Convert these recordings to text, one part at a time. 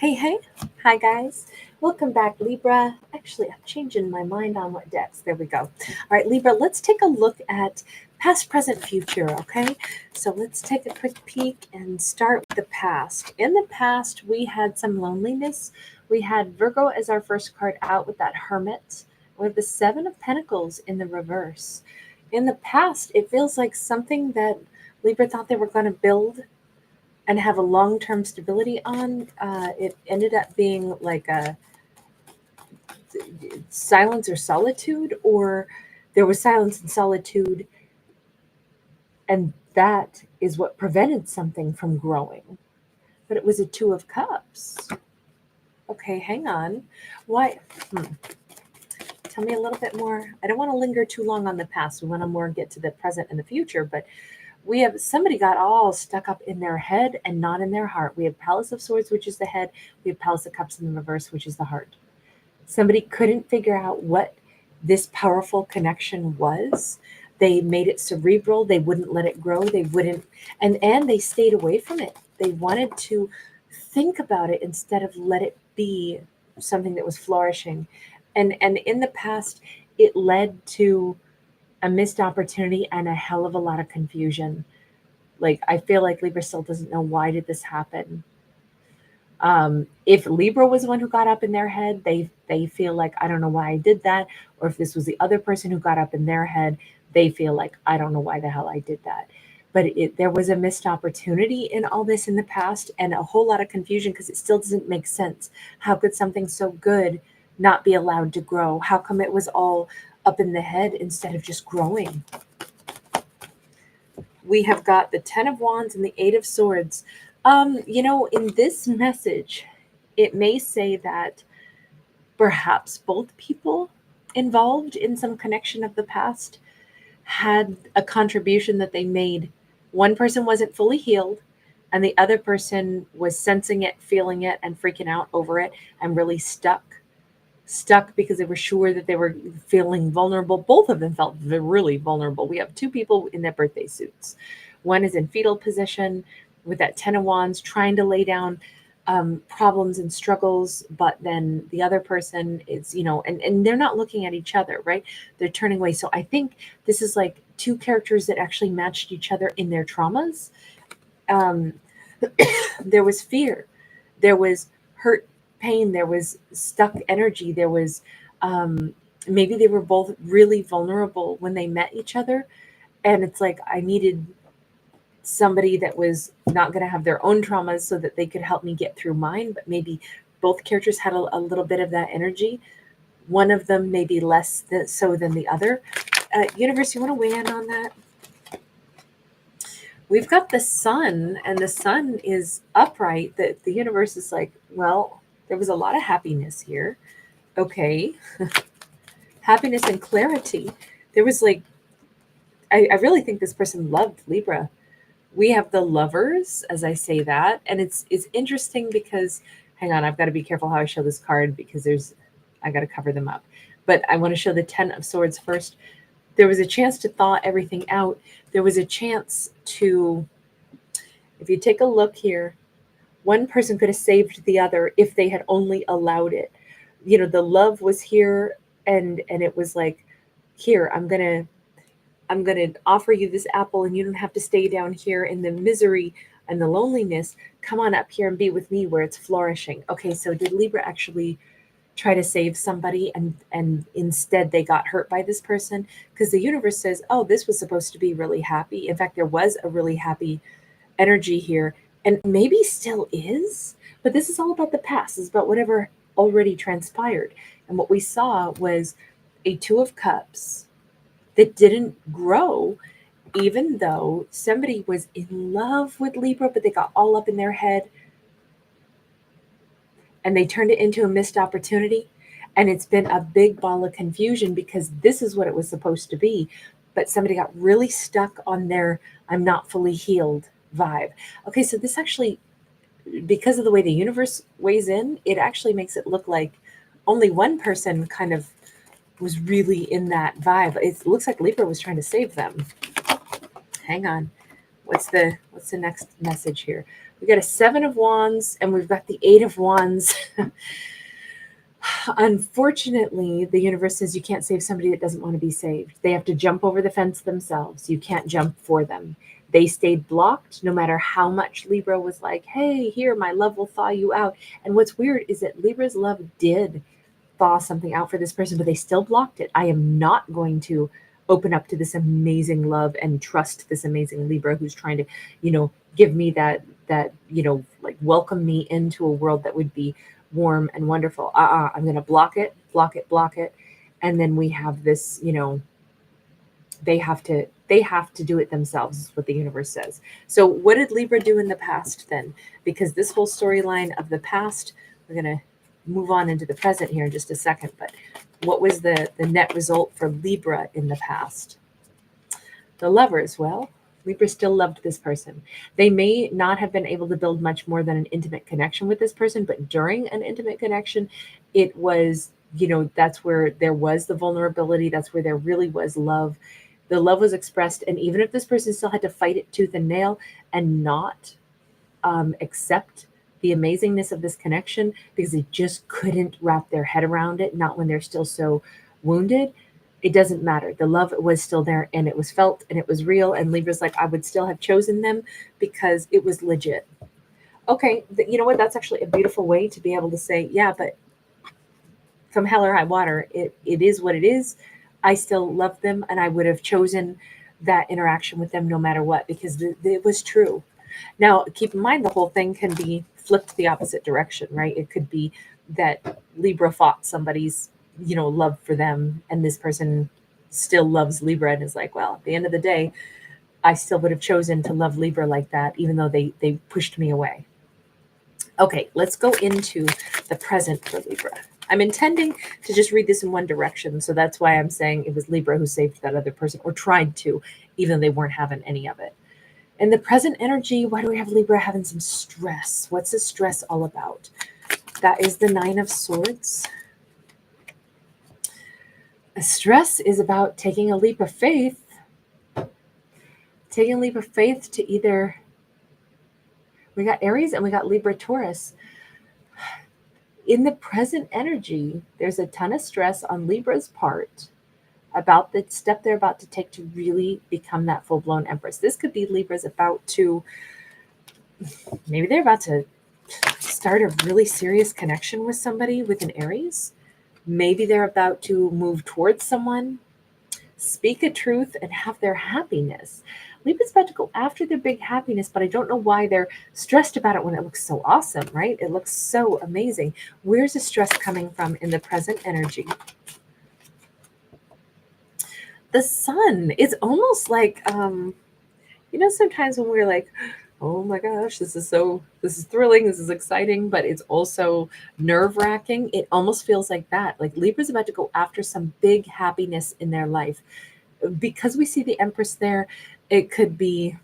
Hey, hi guys. Welcome back, Libra. Actually, I'm changing my mind on what decks. There we go. All right, Libra, let's take a look at past, present, future, okay? So let's take a quick peek and start with the past. In the past, we had some loneliness. We had Virgo as our first card out with that Hermit, with the Seven of Pentacles in the reverse. In the past, it feels like something that Libra thought they were going to build and have a long-term stability on, it ended up being like a silence or solitude, or there was silence and solitude, and that is what prevented something from growing. But it was a Two of Cups. Okay, hang on. Why? Tell me a little bit more. I don't want to linger too long on the past. We want to more get to the present and the future, but we have somebody got all stuck up in their head and not in their heart. We have Palace of Swords, which is the head. We have Palace of Cups in the reverse, which is the heart. Somebody couldn't figure out what this powerful connection was. They made it cerebral. They wouldn't let it grow. They wouldn't, and they stayed away from it. They wanted to think about it instead of let it be something that was flourishing. And in the past, it led to a missed opportunity and a hell of a lot of confusion. Like, I feel like Libra still doesn't know, why did this happen. If Libra was the one who got up in their head, they feel like, I don't know why I did that. Or if this was the other person who got up in their head, they feel like, I don't know why the hell I did that. But there was a missed opportunity in all this in the past, and a whole lot of confusion because it still doesn't make sense. How could something so good not be allowed to grow? How come it was all up in the head instead of just growing? We have got the Ten of Wands and the Eight of Swords. In this message, it may say that perhaps both people involved in some connection of the past had a contribution that they made. One person wasn't fully healed, and the other person was sensing it, feeling it, and freaking out over it, and really stuck because they were sure that they were feeling vulnerable. Both of them felt really vulnerable. We have two people in their birthday suits. One is in fetal position with that Ten of Wands, trying to lay down problems and struggles, but then the other person is, and they're not looking at each other, right? They're turning away. So I think this is like two characters that actually matched each other in their traumas. There was fear, there was hurt, pain, there was stuck energy, there was maybe they were both really vulnerable when they met each other, and it's like, I needed somebody that was not going to have their own traumas so that they could help me get through mine. But maybe both characters had a little bit of that energy. One of them maybe less so than the other. Universe, you want to weigh in on that? We've got the sun, and the sun is upright. The universe is like, well, there was a lot of happiness here. Okay. Happiness and clarity. There was like, I really think this person loved Libra. We have the Lovers, as I say that, and it's interesting because, hang on, I've got to be careful how I show this card because I got to cover them up. But I want to show the Ten of Swords first. There was a chance to thaw everything out. There was a chance to, if you take a look here, one person could have saved the other if they had only allowed it. The love was here, and it was like, here, I'm gonna offer you this apple, and you don't have to stay down here in the misery and the loneliness. Come on up here and be with me where it's flourishing. Okay, so did Libra actually try to save somebody, and instead they got hurt by this person? Because the universe says, oh, this was supposed to be really happy. In fact, there was a really happy energy here, and maybe still is, but this is all about the past. It's about whatever already transpired. And what we saw was a Two of Cups that didn't grow, even though somebody was in love with Libra, but they got all up in their head and they turned it into a missed opportunity. And it's been a big ball of confusion because this is what it was supposed to be. But somebody got really stuck on their I'm not fully healed vibe. Okay, so this actually, because of the way the universe weighs in, it actually makes it look like only one person kind of was really in that vibe. It looks like Libra was trying to save them. Hang on. What's the next message here? We got a 7 of Wands and we've got the 8 of Wands. Unfortunately, the universe says you can't save somebody that doesn't want to be saved. They have to jump over the fence themselves. You can't jump for them. They stayed blocked no matter how much Libra was like, hey, here, my love will thaw you out. And what's weird is that Libra's love did thaw something out for this person, but they still blocked it. I am not going to open up to this amazing love and trust this amazing Libra who's trying to, give me that, like welcome me into a world that would be warm and wonderful. I'm going to block it. And then we have this, they have to do it themselves, is what the universe says. So what did Libra do in the past then? Because this whole storyline of the past, we're going to move on into the present here in just a second, but what was the net result for Libra in the past? The Lovers. Well, Libra still loved this person. They may not have been able to build much more than an intimate connection with this person, but during an intimate connection, it was, that's where there was the vulnerability. That's where there really was love. The love was expressed. And even if this person still had to fight it tooth and nail and not accept the amazingness of this connection because they just couldn't wrap their head around it, not when they're still so wounded, it doesn't matter. The love was still there and it was felt and it was real. And Libra's like, I would still have chosen them because it was legit. Okay, you know what? That's actually a beautiful way to be able to say, yeah, but come hell or high water, it is what it is. I still love them and I would have chosen that interaction with them no matter what, because it was true. Now, keep in mind, the whole thing can be flipped the opposite direction, right? It could be that Libra fought somebody's, love for them, and this person still loves Libra and is like, well, at the end of the day, I still would have chosen to love Libra like that, even though they pushed me away. Okay, let's go into the present for Libra. I'm intending to just read this in one direction, so that's why I'm saying it was Libra who saved that other person, or tried to, even though they weren't having any of it. In the present energy, why do we have Libra having some stress? What's the stress all about? That is the 9 of Swords. Stress is about taking a leap of faith. Taking a leap of faith to either... We got Aries and we got Libra Taurus. In the present energy, there's a ton of stress on Libra's part about the step they're about to take to really become that full-blown Empress. This could be Libra's about to... Maybe they're about to start a really serious connection with somebody with an Aries. Maybe they're about to move towards someone, speak a truth, and have their happiness. Libra's about to go after their big happiness, but I don't know why they're stressed about it when it looks so awesome, right? It looks so amazing. Where's the stress coming from in the present energy? The Sun. It's almost like, sometimes when we're like, oh my gosh, this is thrilling, this is exciting, but it's also nerve-wracking. It almost feels like that. Like Libra's about to go after some big happiness in their life. Because we see the Empress there, it could be,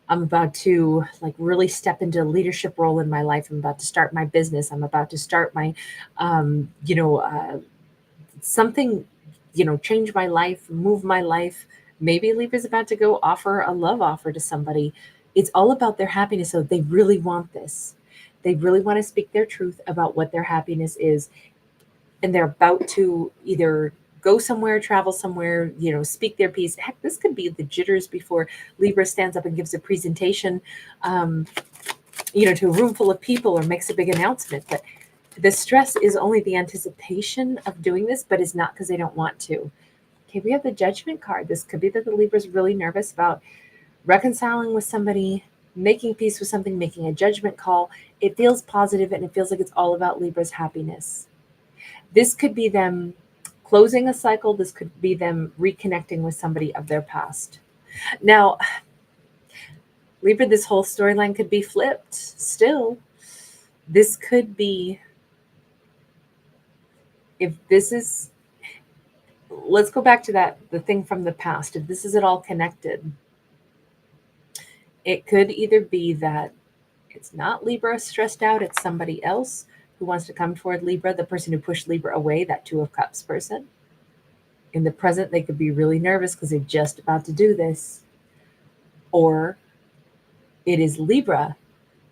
I'm about to like really step into a leadership role in my life. I'm about to start my business. I'm about to start my, something, change my life, move my life. Maybe Libra's about to go offer a love offer to somebody. It's all about their happiness. So they really want this. They really want to speak their truth about what their happiness is. And they're about to either go somewhere, travel somewhere, speak their piece. Heck, this could be the jitters before Libra stands up and gives a presentation, to a room full of people or makes a big announcement. But the stress is only the anticipation of doing this, but it's not because they don't want to. Okay, we have the Judgment card. This could be that the Libra's really nervous about reconciling with somebody, making peace with something, making a judgment call. It feels positive and it feels like it's all about Libra's happiness. This could be them closing a cycle. This could be them reconnecting with somebody of their past. Now, Libra, this whole storyline could be flipped still. This could be, if this is, let's go back to the thing from the past. If this is at all connected, it could either be that it's not Libra stressed out, it's somebody else who wants to come toward Libra, the person who pushed Libra away, that 2 of Cups person. In the present, they could be really nervous because they're just about to do this. Or it is Libra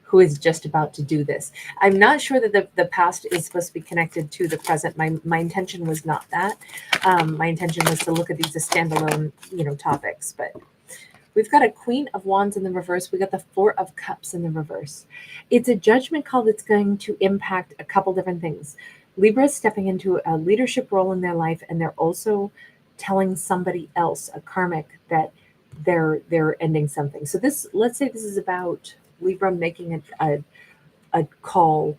who is just about to do this. I'm not sure that the past is supposed to be connected to the present. My intention was not that. My intention was to look at these as standalone, topics. But we've got a Queen of Wands in the reverse. We got the Four of Cups in the reverse. It's a judgment call that's going to impact a couple different things. Libra is stepping into a leadership role in their life, and they're also telling somebody else, a karmic, that they're ending something. So this, let's say this is about Libra making a call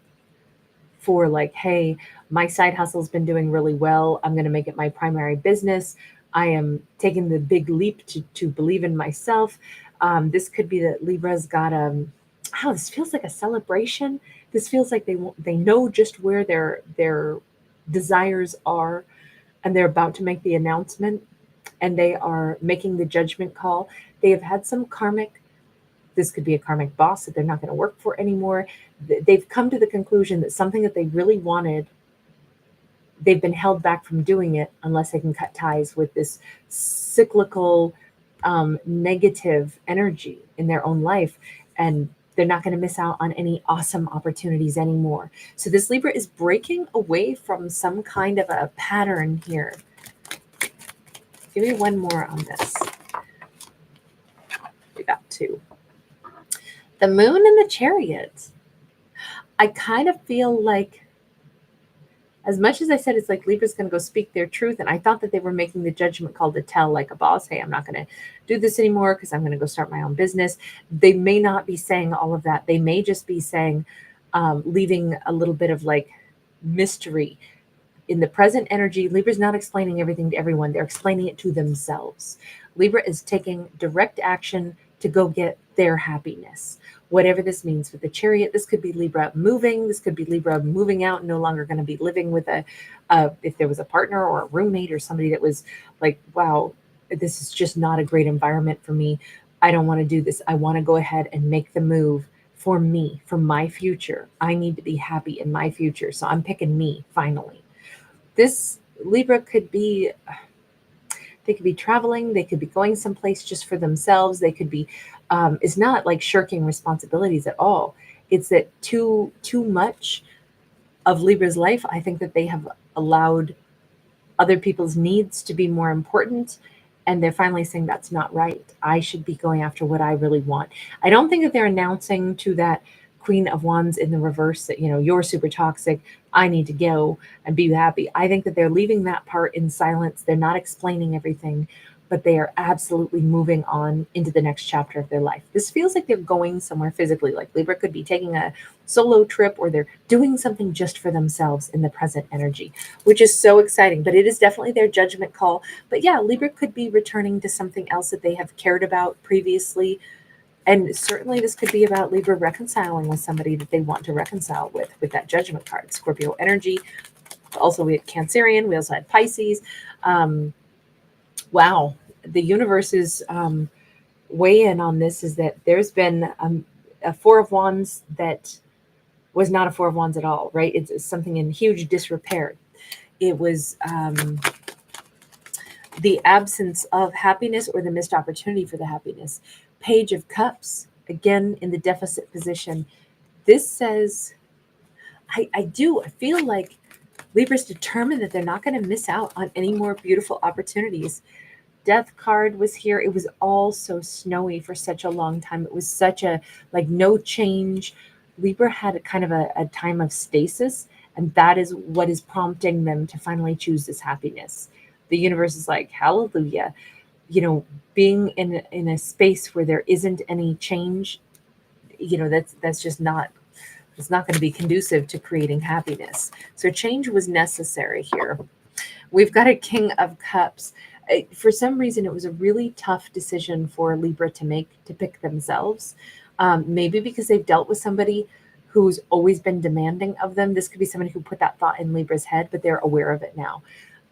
for like, hey, my side hustle's been doing really well. I'm going to make it my primary business. I am taking the big leap to believe in myself. This could be that Libra's got this feels like a celebration. This feels like they know just where their desires are, and they're about to make the announcement, and they are making the judgment call. They have had some karmic. This could be a karmic boss that they're not going to work for anymore. They've come to the conclusion that something that they really wanted, they've been held back from doing it unless they can cut ties with this cyclical, negative energy in their own life. And they're not going to miss out on any awesome opportunities anymore. So this Libra is breaking away from some kind of a pattern here. Give me one more on this. We got two. The Moon and the Chariot. I kind of feel like, as much as I said it's like Libra's going to go speak their truth, and I thought that they were making the judgment call to tell like a boss, hey, I'm not going to do this anymore because I'm going to go start my own business. They may not be saying all of that. They may just be saying, leaving a little bit of like mystery. In the present energy, Libra's not explaining everything to everyone. They're explaining it to themselves. Libra is taking direct action to go get their happiness. Whatever this means for the Chariot, this could be Libra moving. This could be Libra moving out, no longer going to be living with if there was a partner or a roommate or somebody that was like, wow, this is just not a great environment for me. I don't want to do this. I want to go ahead and make the move for me, for my future. I need to be happy in my future. So I'm picking me finally. This Libra could be, they could be traveling. They could be going someplace just for themselves. They could be, it's not like shirking responsibilities at all. It's that too much of Libra's life, I think that they have allowed other people's needs to be more important. And they're finally saying that's not right. I should be going after what I really want. I don't think that they're announcing to that Queen of Wands in the reverse that, you're super toxic. I need to go and be happy. I think that they're leaving that part in silence. They're not explaining everything, but they are absolutely moving on into the next chapter of their life. This feels like they're going somewhere physically, like Libra could be taking a solo trip, or they're doing something just for themselves in the present energy, which is so exciting. But it is definitely their judgment call. But yeah, Libra could be returning to something else that they have cared about previously. And certainly this could be about Libra reconciling with somebody that they want to reconcile with that judgment card. Scorpio energy. Also, we had Cancerian. We also had Pisces. Wow. The universe's weigh in on this is that there's been a Four of Wands that was not a Four of Wands at all, right? It's something in huge disrepair. It was the absence of happiness or the missed opportunity for the happiness. Page of Cups, again, in the deficit position. This says, I feel like Libra's determined that they're not going to miss out on any more beautiful opportunities. Death card was here. It was all so snowy for such a long time. It was such a, like, no change. Libra had a kind of a time of stasis, and that is what is prompting them to finally choose this happiness. The universe is like, hallelujah. Being in a space where there isn't any change, that's just not, it's not going to be conducive to creating happiness. So change was necessary here. We've got a King of Cups. For some reason, it was a really tough decision for Libra to make, to pick themselves. Maybe because they've dealt with somebody who's always been demanding of them. This could be somebody who put that thought in Libra's head, but they're aware of it now.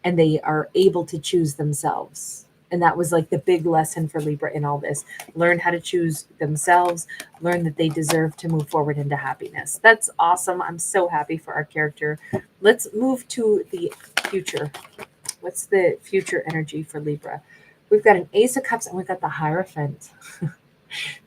And they are able to choose themselves. And that was like the big lesson for Libra in all this. Learn how to choose themselves. Learn that they deserve to move forward into happiness. That's awesome. I'm so happy for our character. Let's move to the future. What's the future energy for Libra? We've got an Ace of Cups and we've got the Hierophant.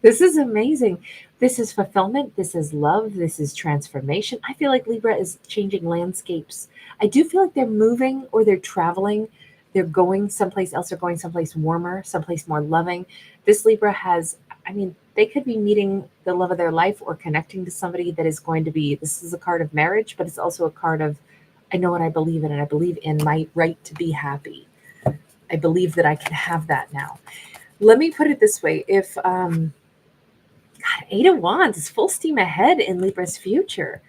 This is amazing. This is fulfillment. This is love. This is transformation. I feel like Libra is changing landscapes. I do feel like they're moving or they're traveling. They're going someplace else. They're going someplace warmer, someplace more loving. This Libra has, I mean, they could be meeting the love of their life or connecting to somebody that is going to be, this is a card of marriage, but it's also a card of, I know what I believe in, and I believe in my right to be happy. I believe that I can have that now. Let me put it this way. If, God, Eight of Wands is full steam ahead in Libra's future.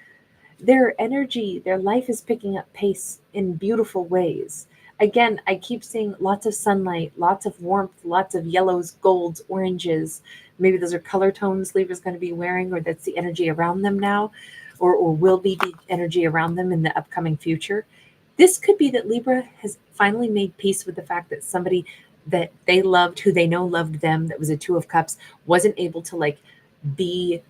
Their energy, their life is picking up pace in beautiful ways. Again, I keep seeing lots of sunlight, lots of warmth, lots of yellows, golds, oranges. Maybe those are color tones Libra's going to be wearing, or that's the energy around them now, or will be the energy around them in the upcoming future. This could be that Libra has finally made peace with the fact that somebody that they loved, who they know loved them, that was a Two of Cups, wasn't able to like be,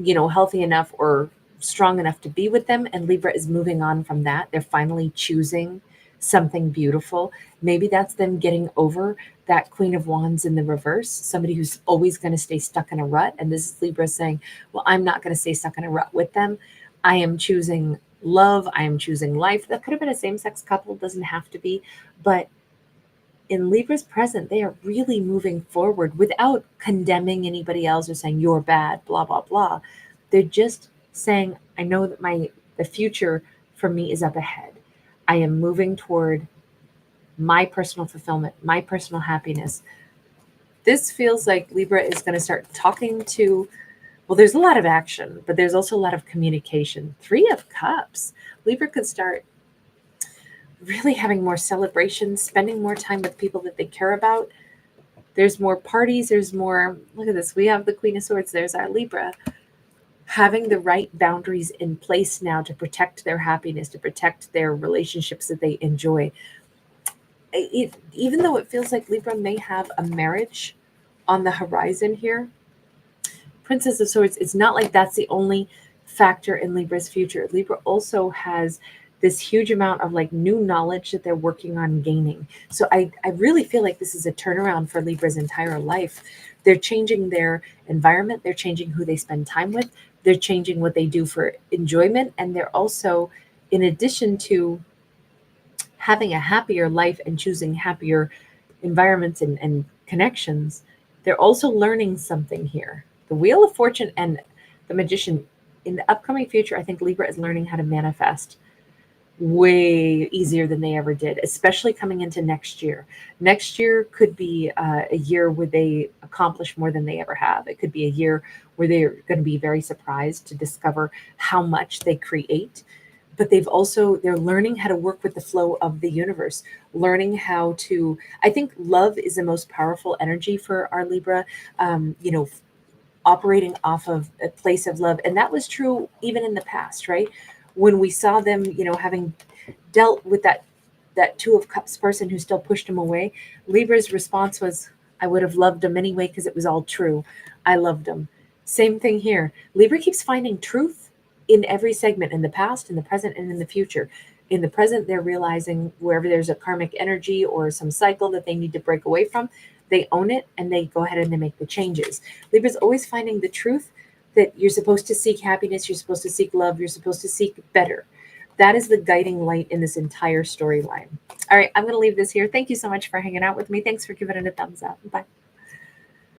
healthy enough or strong enough to be with them. And Libra is moving on from that. They're finally choosing something beautiful. Maybe that's them getting over that Queen of Wands in the reverse, somebody who's always going to stay stuck in a rut. And this is Libra saying, well, I'm not going to stay stuck in a rut with them. I am choosing love. I am choosing life. That could have been a same-sex couple, doesn't have to be. But in Libra's present, they are really moving forward without condemning anybody else or saying you're bad, blah, blah, blah. They're just saying, I know that the future for me is up ahead. I am moving toward my personal fulfillment, my personal happiness. This feels like Libra is going to start talking to, well, there's a lot of action, but there's also a lot of communication. Three of Cups. Libra could start really having more celebrations, spending more time with people that they care about. There's more parties. There's more, look at this. We have the Queen of Swords. There's our Libra. Having the right boundaries in place now to protect their happiness, to protect their relationships that they enjoy. Even though it feels like Libra may have a marriage on the horizon here, Princess of Swords, it's not like that's the only factor in Libra's future. Libra also has this huge amount of like new knowledge that they're working on gaining. So I really feel like this is a turnaround for Libra's entire life. They're changing their environment. They're changing who they spend time with. They're changing what they do for enjoyment. And they're also, in addition to having a happier life and choosing happier environments and connections, they're also learning something here. The Wheel of Fortune and the Magician, in the upcoming future, I think Libra is learning how to manifest way easier than they ever did, especially coming into next year. Next year could be a year where they accomplish more than they ever have. It could be a year where they're going to be very surprised to discover how much they create. But they're learning how to work with the flow of the universe, learning how to, I think love is the most powerful energy for our Libra, operating off of a place of love. And that was true even in the past, right? When we saw them, having dealt with that Two of Cups person who still pushed him away, Libra's response was, I would have loved him anyway because it was all true. I loved him. Same thing here. Libra keeps finding truth in every segment, in the past, in the present, and in the future. In the present, they're realizing wherever there's a karmic energy or some cycle that they need to break away from, they own it and they go ahead and they make the changes. Libra's always finding the truth that you're supposed to seek happiness, you're supposed to seek love, you're supposed to seek better. That is the guiding light in this entire storyline. All right, I'm going to leave this here. Thank you so much for hanging out with me. Thanks for giving it a thumbs up. Bye.